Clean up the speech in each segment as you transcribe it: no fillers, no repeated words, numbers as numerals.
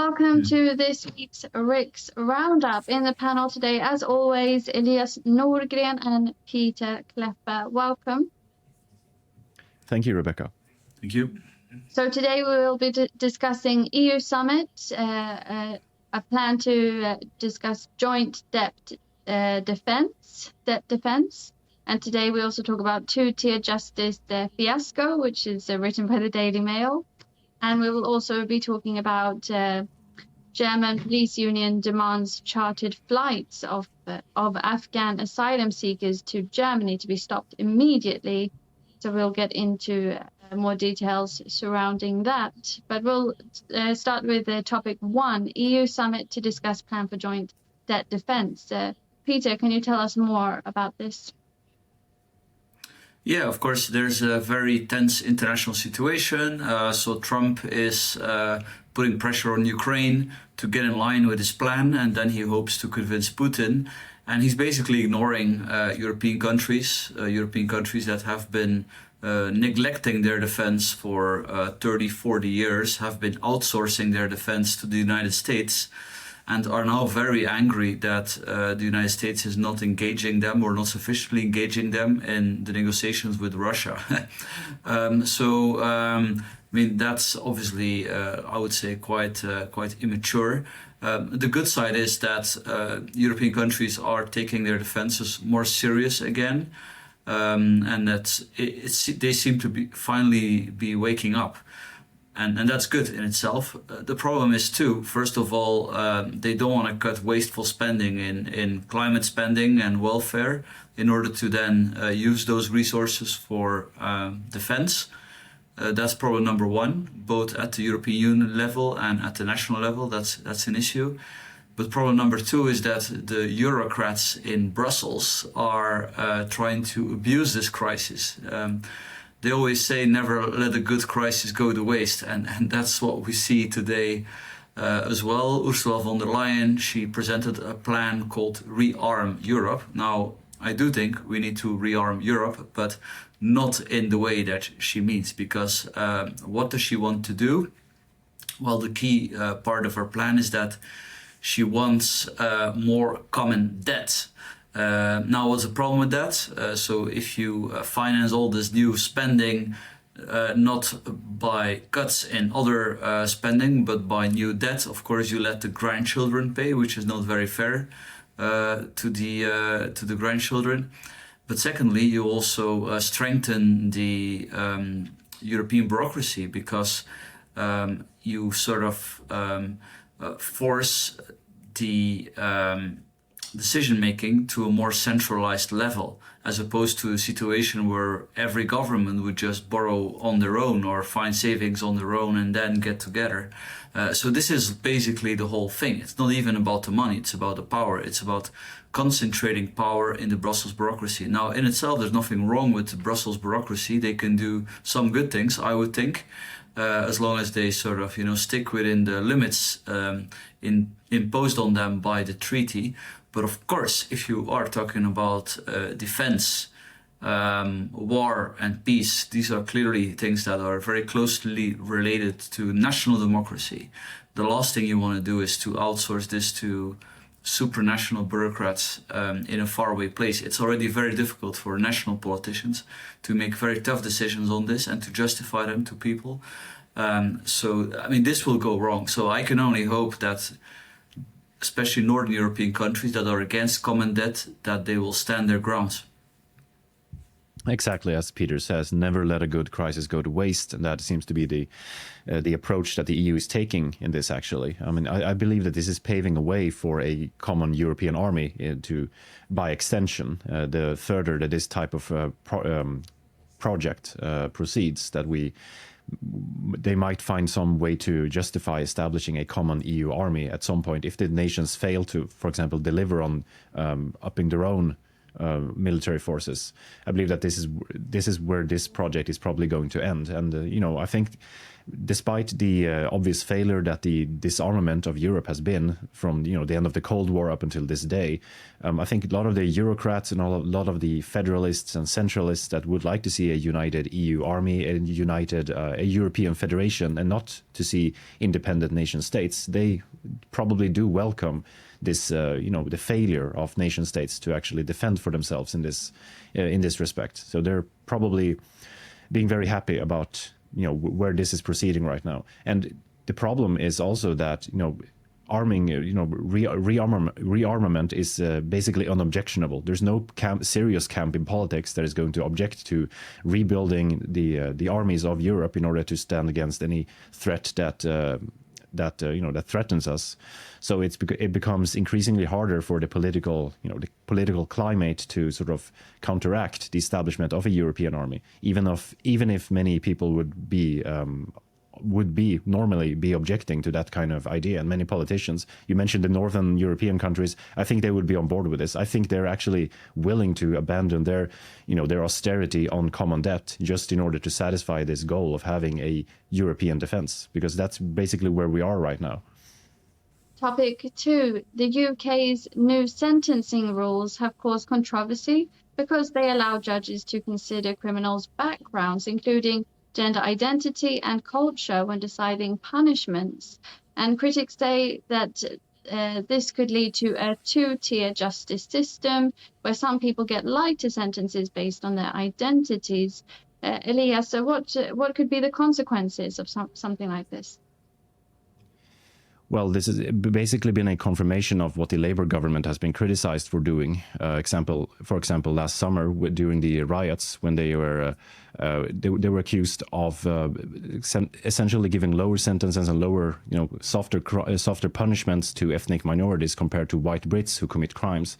Welcome to this week's Riks Round Up. In the panel today, as always, Elias Norgren and Peter Klepper. Welcome. Thank you, Rebecca. Thank you. So today we will be discussing EU summit, a plan to discuss joint debt defense. And today we also talk about two-tier justice fiasco, which is written by the Daily Mail. And we will also be talking about German police union demands chartered flights of Afghan asylum seekers to Germany to be stopped immediately. So we'll get into more details surrounding that. But we'll start with topic 1, EU summit to discuss plan for joint debt defense. Peter, can you tell us more about this? Yeah, of course, there's a very tense international situation. So Trump is putting pressure on Ukraine to get in line with his plan, and then he hopes to convince Putin. And he's basically ignoring European countries that have been neglecting their defense for 30, 40 years, have been outsourcing their defense to the United States, and are now very angry that the United States is not engaging them or not sufficiently engaging them in the negotiations with Russia. I mean, that's obviously, I would say, quite immature. The good side is that European countries are taking their defenses more serious again, and that they seem to finally be waking up. And that's good in itself. The problem is too, first of all, they don't want to cut wasteful spending in climate spending and welfare in order to then use those resources for defense. That's problem number one, both at the European Union level and at the national level. That's an issue. But problem number two is that the Eurocrats in Brussels are trying to abuse this crisis. They always say never let a good crisis go to waste, and that's what we see today as well. Ursula von der Leyen, she presented a plan called Rearm Europe. Now, I do think we need to rearm Europe, but not in the way that she means, because what does she want to do? Well, the key part of her plan is that she wants more common debt. Now, what's the problem with that? So if you finance all this new spending, not by cuts in other spending, but by new debt, of course, you let the grandchildren pay, which is not very fair to the grandchildren. But secondly, you also strengthen the European bureaucracy, because you sort of force the decision-making to a more centralized level, as opposed to a situation where every government would just borrow on their own or find savings on their own and then get together. So this is basically the whole thing. It's not even about the money, it's about the power. It's about concentrating power in the Brussels bureaucracy. Now, in itself, there's nothing wrong with the Brussels bureaucracy. They can do some good things, I would think, as long as they sort of, stick within the limits imposed on them by the treaty. But of course, if you are talking about defense, war and peace, these are clearly things that are very closely related to national democracy. The last thing you want to do is to outsource this to supranational bureaucrats in a faraway place. It's already very difficult for national politicians to make very tough decisions on this and to justify them to people. This will go wrong. So I can only hope that especially Northern European countries that are against common debt, that they will stand their grounds. Exactly, as Peter says, never let a good crisis go to waste, and that seems to be the approach that the EU is taking in this. Actually, I mean, I believe that this is paving a way for a common European army by extension. The further that this type of project proceeds, that they might find some way to justify establishing a common EU army at some point if the nations fail to, for example, deliver on upping their own military forces. I believe that this is where this project is probably going to end. And I think despite the obvious failure that the disarmament of Europe has been from the end of the Cold War up until this day, I think a lot of the Eurocrats and a lot of the federalists and centralists that would like to see a united EU army, a European federation, and not to see independent nation states, they probably do welcome this, the failure of nation states to actually defend for themselves in this respect. So they're probably being very happy about where this is proceeding right now. And the problem is also that rearmament is basically unobjectionable. There's no serious camp in politics that is going to object to rebuilding the armies of Europe in order to stand against any threat that threatens us. So it becomes increasingly harder for the political climate to sort of counteract the establishment of a European army, even if many people would normally be objecting to that kind of idea. And many politicians, you mentioned the Northern European countries, I think they would be on board with this. I think they're actually willing to abandon their austerity on common debt just in order to satisfy this goal of having a European defense, because that's basically where we are right now. Topic 2. The UK's new sentencing rules have caused controversy because they allow judges to consider criminals' backgrounds, including gender identity and culture, when deciding punishments. And critics say that this could lead to a two-tier justice system where some people get lighter sentences based on their identities. Elias, so what could be the consequences of something like this? Well, this has basically been a confirmation of what the Labour government has been criticized for doing. For example, last summer during the riots, when they were accused of essentially giving lower sentences and lower, softer punishments to ethnic minorities compared to white Brits who commit crimes.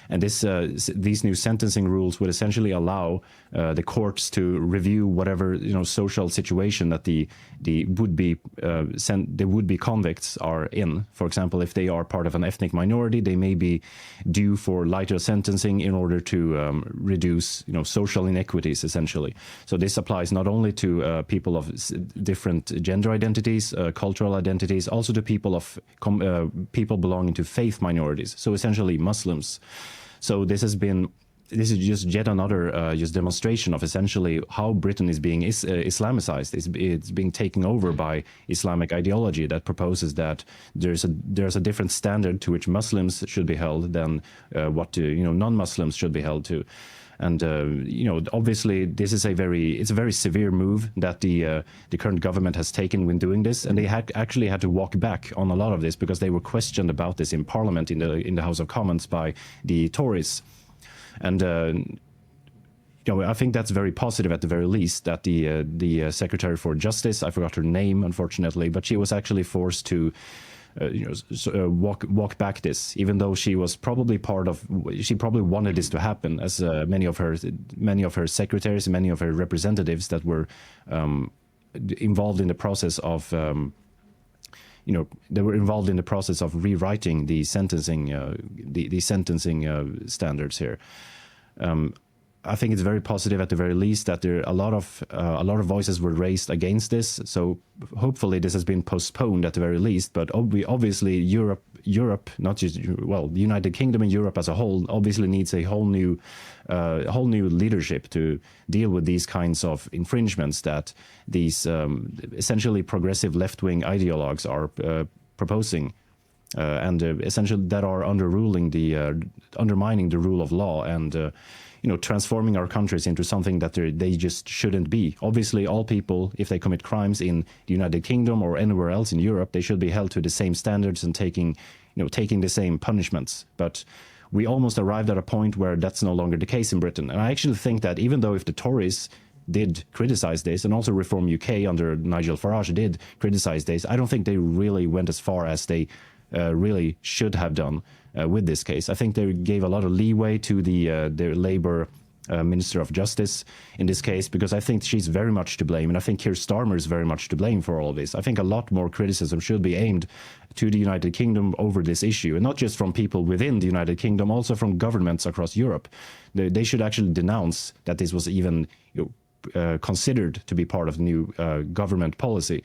And these new sentencing rules would essentially allow the courts to review whatever social situation that the would-be convicts are in. For example, if they are part of an ethnic minority, they may be due for lighter sentencing in order to reduce social inequities, essentially. So this applies not only to people of different gender identities, cultural identities, also to people belonging to faith minorities, so essentially Muslims. So this is just yet another demonstration of essentially how Britain is being Islamicized. It's being taken over by Islamic ideology that proposes that there's a different standard to which Muslims should be held than what non-Muslims should be held to. And obviously, this is a very severe move that the current government has taken when doing this, and they actually had to walk back on a lot of this because they were questioned about this in Parliament in the House of Commons by the Tories. And I think that's very positive at the very least that the Secretary for Justice, I forgot her name unfortunately, but she was actually forced to walk back this, even though she was probably she probably wanted this to happen, as many of her secretaries, many of her representatives that were involved in the process of rewriting the sentencing standards here. I think it's very positive at the very least that there a lot of voices were raised against this. So hopefully this has been postponed at the very least. But obviously Europe, not just the United Kingdom and Europe as a whole, obviously needs a whole new leadership to deal with these kinds of infringements that these essentially progressive left-wing ideologues are proposing. And essentially that are undermining the rule of law and transforming our countries into something that they just shouldn't be. Obviously, all people, if they commit crimes in the United Kingdom or anywhere else in Europe, they should be held to the same standards and taking the same punishments. But we almost arrived at a point where that's no longer the case in Britain. And I actually think that even though if the Tories did criticize this, and also Reform UK under Nigel Farage did criticize this, I don't think they really went as far as they really should have done with this case. I think they gave a lot of leeway to the Labour Minister of Justice in this case, because I think she's very much to blame, and I think Keir Starmer is very much to blame for all of this. I think a lot more criticism should be aimed to the United Kingdom over this issue, and not just from people within the United Kingdom, also from governments across Europe. They should actually denounce that this was even considered to be part of the new government policy.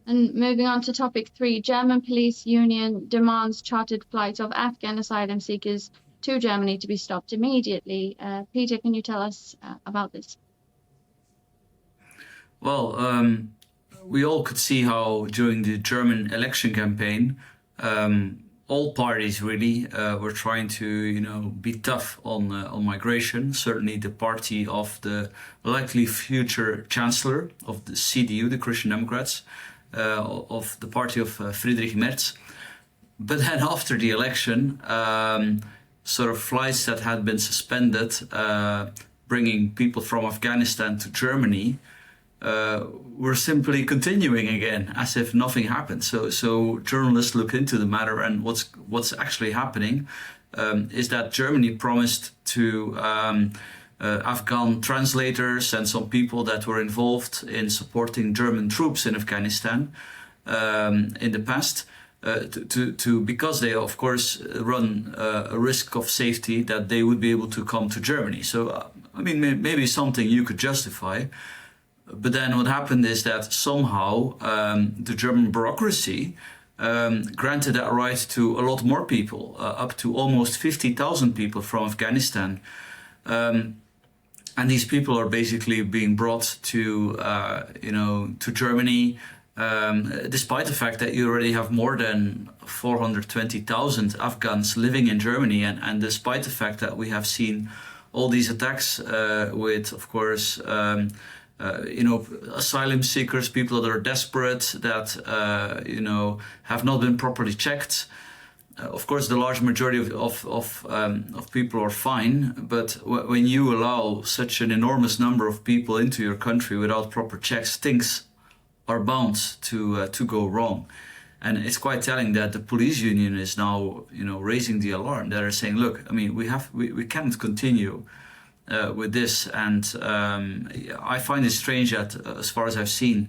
And moving on to topic 3, German police union demands chartered flights of Afghan asylum seekers to Germany to be stopped immediately. Peter, can you tell us about this? Well, we all could see how during the German election campaign, all parties really were trying to, be tough on migration. Certainly, the party of the likely future chancellor of the CDU, the Christian Democrats, of the party of Friedrich Merz. But then after the election, sort of flights that had been suspended, bringing people from Afghanistan to Germany, were simply continuing again as if nothing happened. So journalists look into the matter, and what's actually happening is that Germany promised to Afghan translators and some people that were involved in supporting German troops in Afghanistan in the past, because they of course run a risk of safety, that they would be able to come to Germany. So maybe something you could justify. But then what happened is that somehow the German bureaucracy granted that right to a lot more people, up to almost 50,000 people from Afghanistan. And these people are basically being brought to Germany, despite the fact that you already have more than 420,000 Afghans living in Germany, and despite the fact that we have seen all these attacks with, of course, asylum seekers, people that are desperate, that have not been properly checked. Of course, the large majority of people are fine, but when you allow such an enormous number of people into your country without proper checks, things are bound to go wrong. And it's quite telling that the police union is now raising the alarm. They're saying, look, we can't continue with this, and I find it strange that, as far as I've seen,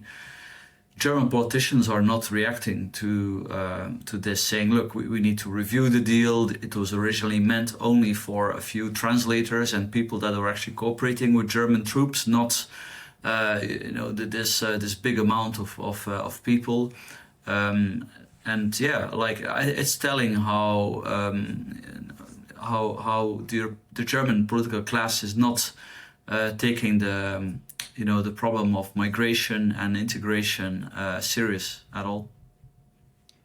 German politicians are not reacting to this, saying, look, we need to review the deal. It was originally meant only for a few translators and people that are actually cooperating with German troops, not this big amount of people. It's telling how the German political class is not taking the problem of migration and integration serious at all.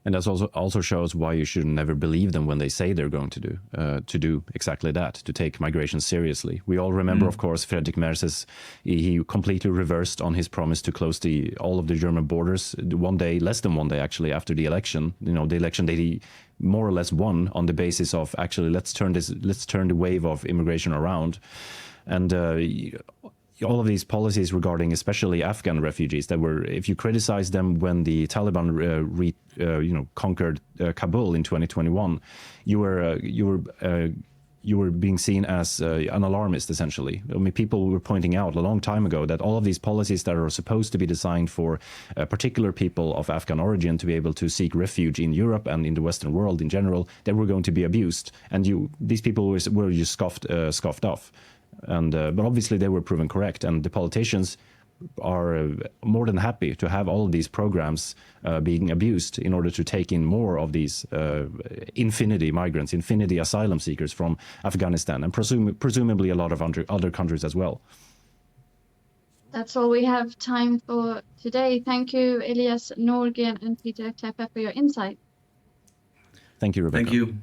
And that also shows why you should never believe them when they say they're going to do exactly that, to take migration seriously. We all remember, of course, Friedrich Merz, he completely reversed on his promise to close all of the German borders less than one day actually after the election. The election that he more or less won on the basis of actually let's turn the wave of immigration around. And all of these policies regarding especially Afghan refugees that were, if you criticize them when the Taliban conquered Kabul in 2021, you were being seen as an alarmist, essentially. People were pointing out a long time ago that all of these policies that are supposed to be designed for particular people of Afghan origin to be able to seek refuge in Europe and in the Western world in general, they were going to be abused, and these people were just scoffed off. But obviously they were proven correct, and the politicians are more than happy to have all of these programs being abused in order to take in more of these infinity migrants, infinity asylum seekers from Afghanistan, and presumably a lot of other countries as well. That's all we have time for today. Thank you, Elias Norgren and Peter Kleppe, for your insight. Thank you, Rebecca. Thank you.